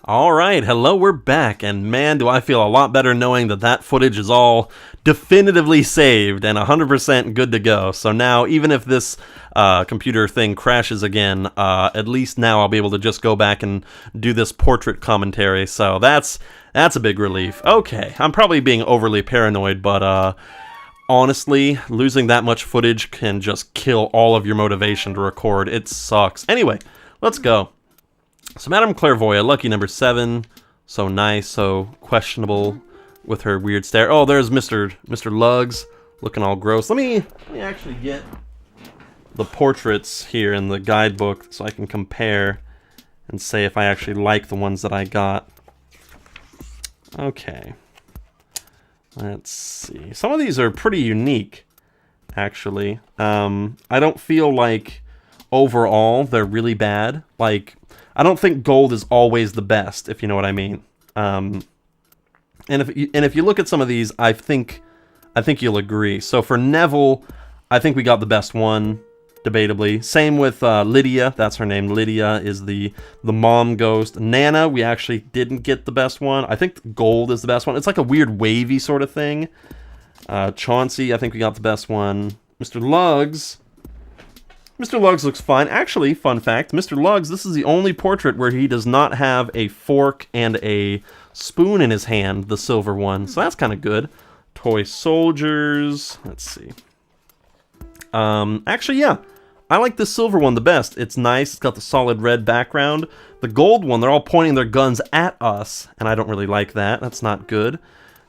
Alright, hello, we're back, and man, do I feel a lot better knowing that that footage is all definitively saved and 100% good to go. So now, even if this computer thing crashes again, at least now I'll be able to just go back and do this portrait commentary, so that's a big relief. Okay, I'm probably being overly paranoid, but honestly, losing that much footage can just kill all of your motivation to record. It sucks. Anyway, let's go. So Madame Clairvoyant, lucky number 7. So nice, so questionable with her weird stare. Oh, there's Mr. Lugs looking all gross. Let me actually get the portraits here in the guidebook so I can compare and say if I actually like the ones that I got. Okay. Let's see. Some of these are pretty unique, actually. I don't feel like overall they're really bad. Like, I don't think gold is always the best, if you know what I mean. And if you look at some of these, I think you'll agree. So for Neville, I think we got the best one, debatably. Same with Lydia. That's her name. Lydia is the mom ghost. Nana, we actually didn't get the best one. I think gold is the best one. It's like a weird wavy sort of thing. Chauncey, I think we got the best one. Mr. Lugs looks fine. Actually, fun fact, Mr. Lugs, this is the only portrait where he does not have a fork and a spoon in his hand, the silver one. So that's kind of good. Toy soldiers. Let's see. Actually, yeah. I like the silver one the best. It's nice. It's got the solid red background. The gold one, they're all pointing their guns at us, and I don't really like that. That's not good.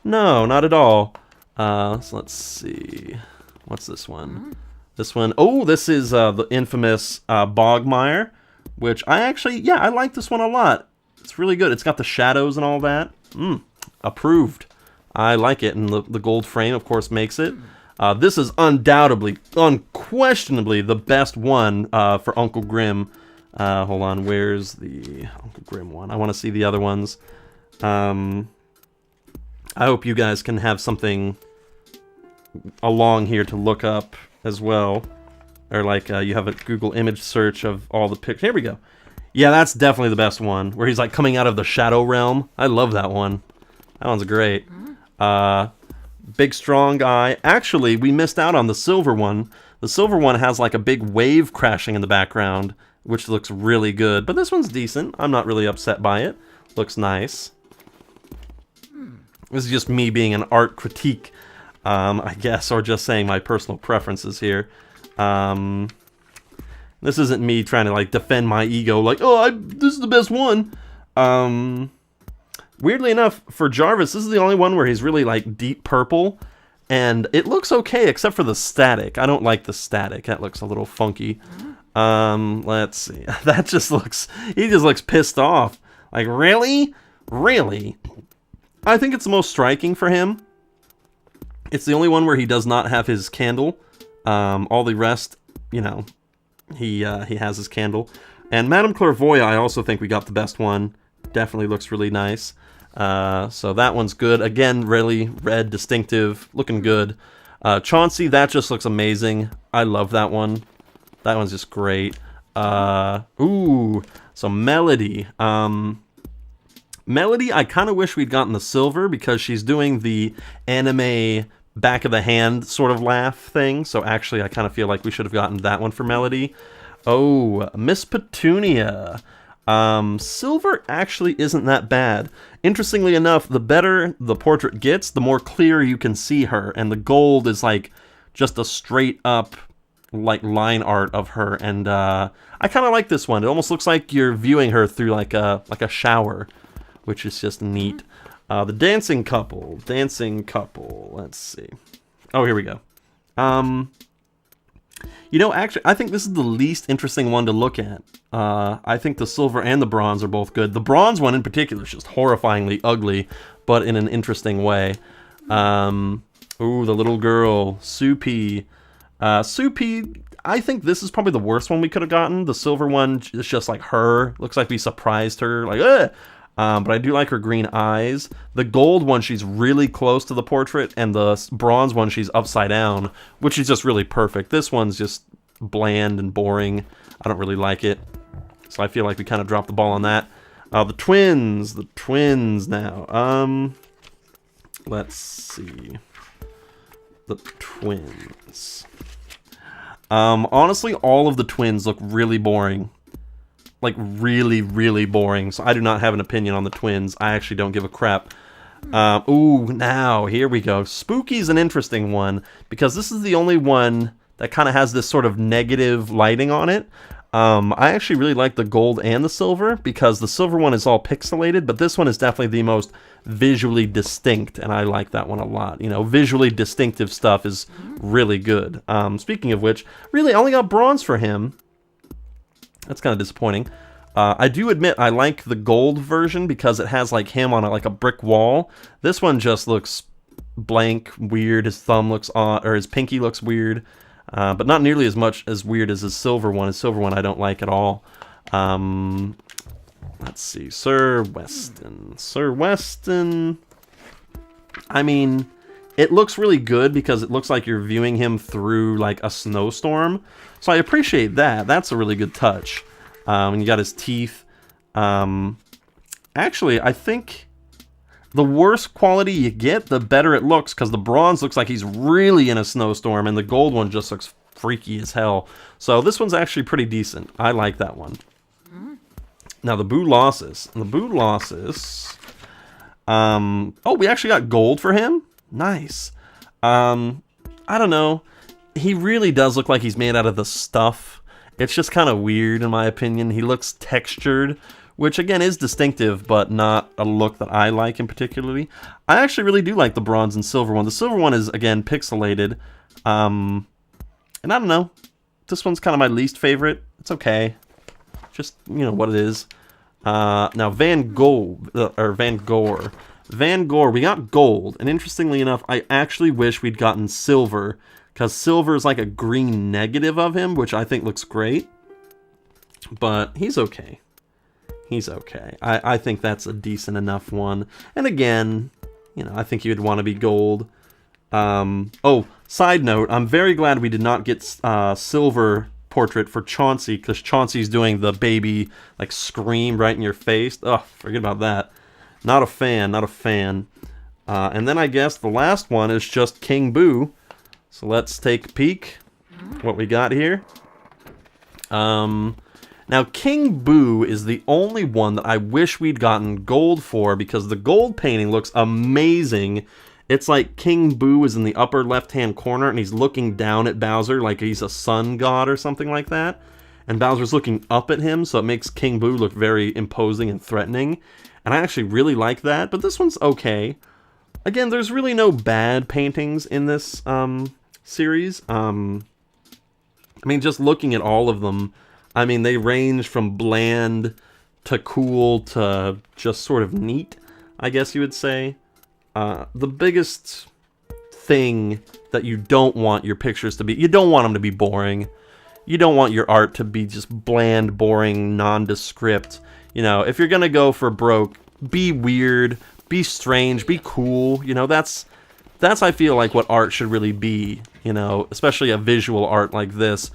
No, not at all. So let's see. What's this one? This one, oh, this is the infamous Bogmire, which I like this one a lot. It's really good. It's got the shadows and all that. Approved. I like it, and the gold frame, of course, makes it. This is unquestionably the best one for Uncle Grimm. Hold on, where's the Uncle Grimm one? I want to see the other ones. I hope you guys can have something along here to look up as well, or like you have a Google image search of all the pictures. Here we go. Yeah, that's definitely the best one, where he's like coming out of the shadow realm. I love that one. That one's great. Big strong guy. Actually, we missed out on the silver one. The silver one has like a big wave crashing in the background, which looks really good. But this one's decent. I'm not really upset by it. Looks nice. This is just me being an art critique, I guess, or just saying my personal preferences here. This isn't me trying to like defend my ego, like, oh, this is the best one. Weirdly enough, for Jarvis, this is the only one where he's really like deep purple, and it looks okay except for the static. I don't like the static. That looks a little funky. Let's see. That just looks, he just looks pissed off. Like, really? Really? I think it's the most striking for him. It's the only one where he does not have his candle. All the rest, you know, he has his candle. And Madame Clairvoyant, I also think we got the best one. Definitely looks really nice. So that one's good. Again, really red, distinctive, looking good. Chauncey, that just looks amazing. I love that one. That one's just great. Ooh, so Melody. Melody, I kind of wish we'd gotten the silver because she's doing the anime back of the hand sort of laugh thing. So actually, I kind of feel like we should have gotten that one for Melody. Oh, Miss Petunia. Silver actually isn't that bad. Interestingly enough, the better the portrait gets, the more clear you can see her. And the gold is like just a straight up like line art of her. And I kind of like this one. It almost looks like you're viewing her through like a shower, which is just neat. The dancing couple. Let's see. Oh, here we go. You know, actually, I think this is the least interesting one to look at. I think the silver and the bronze are both good. The bronze one in particular is just horrifyingly ugly, but in an interesting way. Ooh, the little girl, Soupy. Soupy, I think this is probably the worst one we could have gotten. The silver one is just like her. Looks like we surprised her. Like, ugh! But I do like her green eyes. The gold one, she's really close to the portrait, and the bronze one, she's upside down, which is just really perfect. This one's just bland and boring. I don't really like it. So I feel like we kind of dropped the ball on that. The twins. The twins now. Let's see. The twins. Honestly, all of the twins look really boring. Like, really, really boring. So I do not have an opinion on the twins. I actually don't give a crap. Ooh, now, here we go. Spooky's an interesting one, because this is the only one that kind of has this sort of negative lighting on it. I actually really like the gold and the silver, because the silver one is all pixelated, but this one is definitely the most visually distinct, and I like that one a lot. You know, visually distinctive stuff is really good. Speaking of which, really, I only got bronze for him. That's kind of disappointing. I do admit I like the gold version because it has like him on like a brick wall. This one just looks blank, weird. His thumb looks odd, or his pinky looks weird, but not nearly as much as weird as his silver one. His silver one I don't like at all. Let's see, Sir Weston. Sir Weston. I mean, it looks really good because it looks like you're viewing him through like a snowstorm. So I appreciate that. That's a really good touch. And you got his teeth. Actually, I think the worse quality you get, the better it looks, because the bronze looks like he's really in a snowstorm, and the gold one just looks freaky as hell. So this one's actually pretty decent. I like that one. Now the Boo Losses. The Boo Losses. Oh, we actually got gold for him? Nice. I don't know. He really does look like he's made out of the stuff. It's just kind of weird in my opinion. He looks textured, which again is distinctive, but not a look that I like in particularly. I actually really do like the bronze and silver one. The silver one is, again, pixelated. And I don't know. This one's kind of my least favorite. It's okay. Just, you know, what it is. Now, Van Gore. Van Gore, we got gold. And interestingly enough, I actually wish we'd gotten silver, because silver is like a green negative of him, which I think looks great. But he's okay. He's okay. I think that's a decent enough one. And again, you know, I think you'd want to be gold. Oh, side note, I'm very glad we did not get silver portrait for Chauncey, because Chauncey's doing the baby, like, scream right in your face. Ugh, forget about that. Not a fan, not a fan. And then I guess the last one is just King Boo. So let's take a peek what we got here. Now, King Boo is the only one that I wish we'd gotten gold for, because the gold painting looks amazing. It's like King Boo is in the upper left-hand corner, and he's looking down at Bowser like he's a sun god or something like that. And Bowser's looking up at him, so it makes King Boo look very imposing and threatening. And I actually really like that, but this one's okay. Again, there's really no bad paintings in this series. I mean, just looking at all of them, I mean, they range from bland to cool to just sort of neat, I guess you would say. The biggest thing that you don't want your pictures to be, you don't want them to be boring. You don't want your art to be just bland, boring, nondescript. You know, if you're gonna go for broke, be weird, be strange, be cool. You know, that's I feel like what art should really be. You know, especially a visual art like this.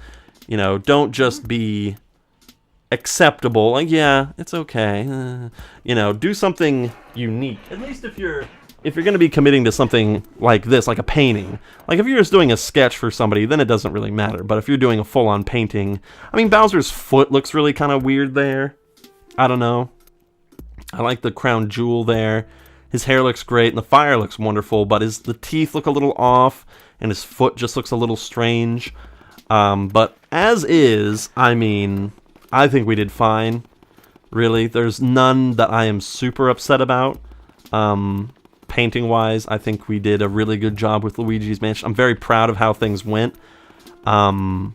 You know, don't just be acceptable. Like, yeah, it's okay. You know, do something unique. At least if you're going to be committing to something like this, like a painting. Like, if you're just doing a sketch for somebody, then it doesn't really matter. But if you're doing a full-on painting, I mean, Bowser's foot looks really kind of weird there. I don't know. I like the crown jewel there. His hair looks great, and the fire looks wonderful, but the teeth look a little off, and his foot just looks a little strange. But as is, I mean, I think we did fine. Really, there's none that I am super upset about. Painting-wise, I think we did a really good job with Luigi's Mansion. I'm very proud of how things went. And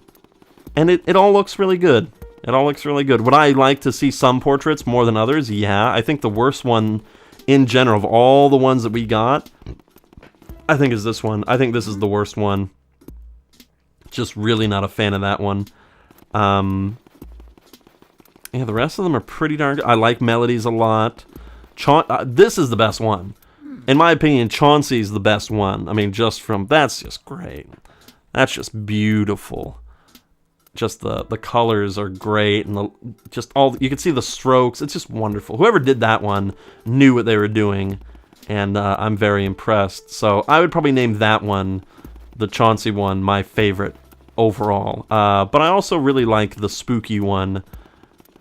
it all looks really good. It all looks really good. Would I like to see some portraits more than others? Yeah, I think the worst one in general of all the ones that we got, I think is this one. I think this is the worst one. Just really not a fan of that one. Yeah, the rest of them are pretty darn good. I like Melodies a lot. This is the best one. In my opinion, Chauncey's the best one. I mean, that's just great. That's just beautiful. just the colors are great, and just all you can see the strokes. It's just wonderful. Whoever did that one knew what they were doing, and I'm very impressed. So I would probably name that one, the Chauncey one, my favorite overall. But I also really like the spooky one,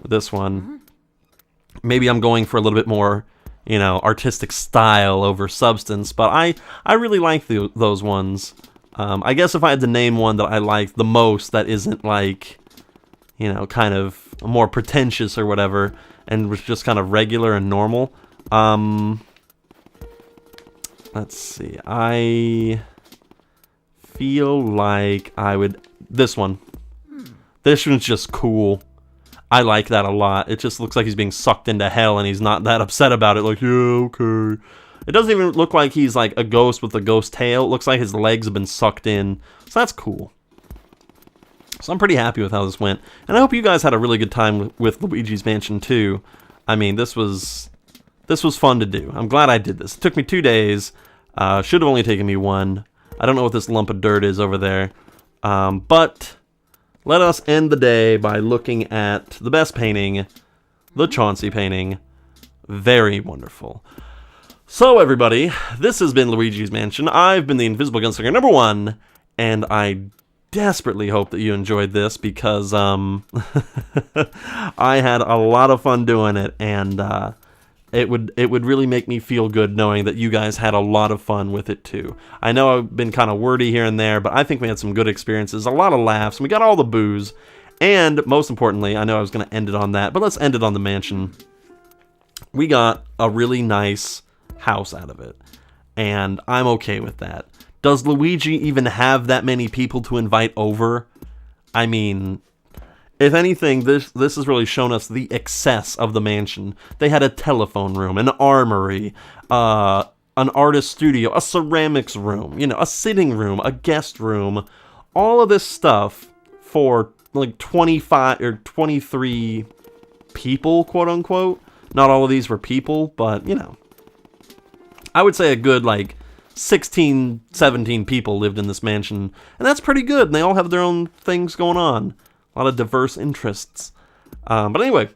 this one. Maybe I'm going for a little bit more, you know, artistic style over substance, but I really like those ones. I guess if I had to name one that I like the most that isn't like, you know, kind of more pretentious or whatever, and was just kind of regular and normal, let's see, I feel like I would, this one. This one's just cool. I like that a lot. It just looks like he's being sucked into hell, and he's not that upset about it. Like, yeah, okay. It doesn't even look like he's like a ghost with a ghost tail. It looks like his legs have been sucked in. So that's cool. So I'm pretty happy with how this went. And I hope you guys had a really good time with Luigi's Mansion 2. I mean, this was fun to do. I'm glad I did this. It took me 2 days. Should have only taken me 1. I don't know what this lump of dirt is over there. But let us end the day by looking at the best painting, the Chauncey painting. Very wonderful. So everybody, this has been Luigi's Mansion. I've been the Invisible Gunslinger #1, and I desperately hope that you enjoyed this, because I had a lot of fun doing it, and it would really make me feel good knowing that you guys had a lot of fun with it too. I know I've been kind of wordy here and there, but I think we had some good experiences, a lot of laughs, and we got all the booze, and most importantly, I know I was going to end it on that, but let's end it on the mansion. We got a really nice house out of it, and I'm okay with that. Does Luigi even have that many people to invite over? I mean, if anything, this has really shown us the excess of the mansion. They had a telephone room, an armory, an artist studio, a ceramics room, you know, a sitting room, a guest room, all of this stuff for like 25 or 23 people, quote unquote. Not all of these were people, but you know, I would say a good like 16, 17 people lived in this mansion, and that's pretty good. And they all have their own things going on. A lot of diverse interests. But anyway,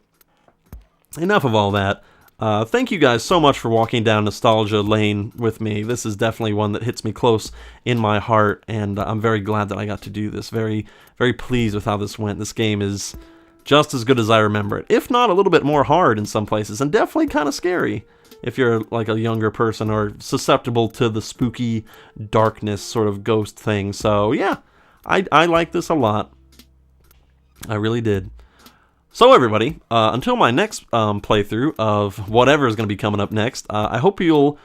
enough of all that. Thank you guys so much for walking down nostalgia lane with me. This is definitely one that hits me close in my heart, and I'm very glad that I got to do this. Very, very pleased with how this went. This game is just as good as I remember it, if not a little bit more hard in some places, and definitely kind of scary if you're like a younger person or susceptible to the spooky darkness sort of ghost thing. So yeah, I like this a lot. I really did. So everybody, until my next playthrough of whatever is going to be coming up next, I hope you'll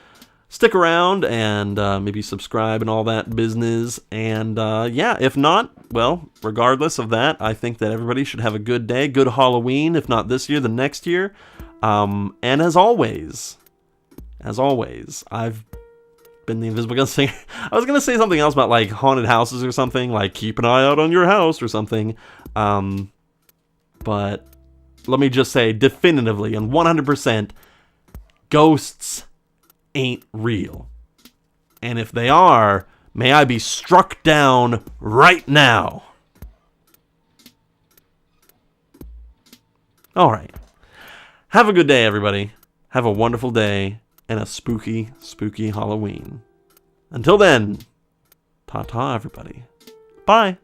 stick around and maybe subscribe and all that business. And yeah, if not, well, regardless of that, I think that everybody should have a good day, good Halloween, if not this year, the next year. And as always, I've been the Invisible Gunslinger. I was going to say something else about like haunted houses or something, like keep an eye out on your house or something. But let me just say definitively and 100%, ghosts ain't real. And if they are, may I be struck down right now. All right. Have a good day, everybody. Have a wonderful day and a spooky, spooky Halloween. Until then, ta-ta, everybody. Bye.